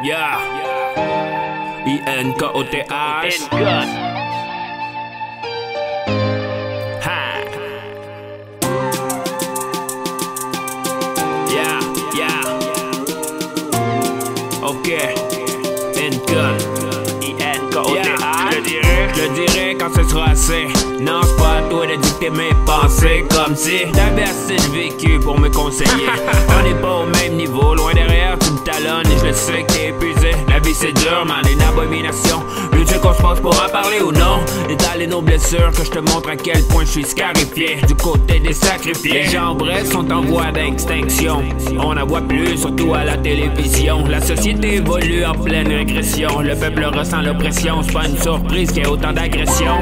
Yeah. INKOTH. Ha. Yeah, yeah. Ok. INKOTH. Je dirais quand ce sera assez. Non, c'est pas à toi de dicter mes pensées. Comme si t'avais assez de vécu pour me conseiller. On n'est pas au même niveau, loin derrière tu me talonnes. Et je le sais que t'es épuisé. La vie c'est dur, man, une abomination. Veux-tu qu'on se passe pour en parler ou non? Étaler nos blessures, que je te montre à quel point je suis scarifié. Du côté des sacrifiés. Les gens vrais sont en voie d'extinction. On en voit plus, surtout à la télévision. La société évolue en pleine régression. Le peuple ressent l'oppression. C'est pas une surprise qu'il y ait autant d'agression.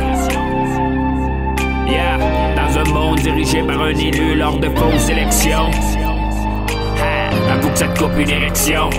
Yeah, dans un monde dirigé par un élu lors de fausses élections. Avoue que ça te coupe une érection.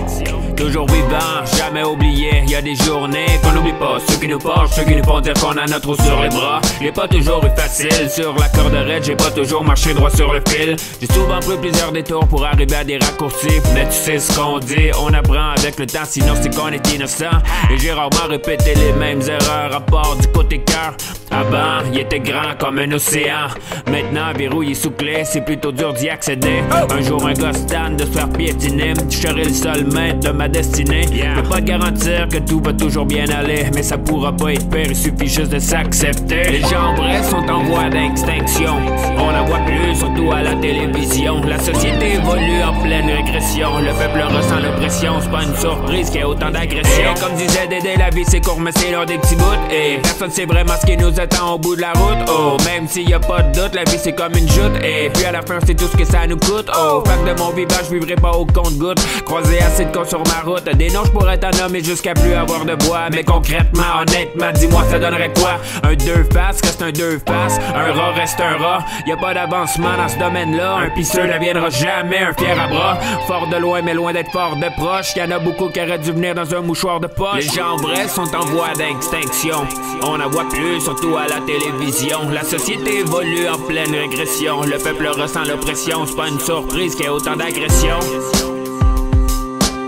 Toujours vivant, jamais oublié. Y'a des journées qu'on n'oublie pas. Ceux qui nous portent, ceux qui nous font dire qu'on a notre eau sur les bras. J'ai pas toujours eu facile sur la corde raide. J'ai pas toujours marché droit sur le fil. J'ai souvent pris plusieurs détours pour arriver à des raccourcis. Mais tu sais ce qu'on dit, on apprend avec le temps. Sinon c'est qu'on est innocent. Et j'ai rarement répété les mêmes erreurs. À part du côté cœur. Avant, il était grand comme un océan. Maintenant, verrouillé sous clé, c'est plutôt dur d'y accéder. Un jour un gars stand de se faire piétiner. Je serai le seul maître de ma destinée. Je peux pas te garantir que tout va toujours bien aller, mais ça pourra pas être pire, il suffit juste de s'accepter. Les gens vrais sont en voie d'extinction. On en voit plus, surtout à la télévision. La société évolue en pleine régression. Le peuple ressent l'oppression, c'est pas une surprise qu'il y ait autant d'agression. Comme disait Dédé, la vie c'est court mais c'est l'heure des petits bouts. Et personne sait vraiment ce qui nous attend au bout de la route. Oh, même s'il y a pas de doute, la vie c'est comme une joute. Et puis à la fin c'est tout ce que ça nous coûte. Oh, fait de mon vivant je vivrai pas au compte-goutte. Croiser assez de cons sur ma route. Des noms je pourrais t'en nommer jusqu'à plus avoir de bois. Mais concrètement, honnêtement, dis-moi ça donnerait quoi? Un deux faces reste un deux faces. Un rat reste un rat. Y'a pas d'avancement dans ce domaine-là. Un pisseux ne deviendra jamais un fier à bras. Fort de loin mais loin d'être fort de proche. Y'en a beaucoup qui auraient dû venir dans un mouchoir de poche. Les gens vrais sont en voie d'extinction. On en voit plus, surtout à la télévision. La société évolue en pleine régression. Le peuple ressent l'oppression. C'est pas une surprise qu'il y ait autant d'agression.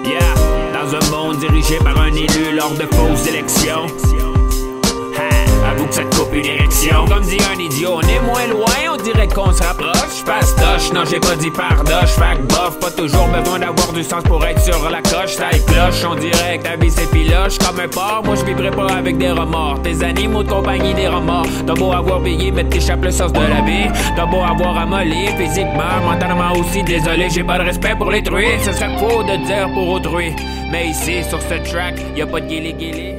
Yeah, dans un monde dirigé par un élu lors de fausses élections. Avoue que ça te coupe une érection. Comme dit un idiot, on est moins loin, on dirait qu'on se rapproche. Fastoche, non j'ai pas dit pardoche. Fac bof, pas toujours besoin d'avoir du sens pour être sur la coche. Taille cloche, on dirait que ta vie c'est piloche. Comme un porc, moi je vivrai pas avec des remords. Tes animaux de compagnie des remords. T'as beau avoir payé, mais t'échappes le sens de la vie. T'as beau avoir amolli, physiquement, mentalement aussi. Désolé, j'ai pas de respect pour les truies. Ce serait faux de dire pour autrui. Mais ici, sur ce track, y'a pas de guili-guili.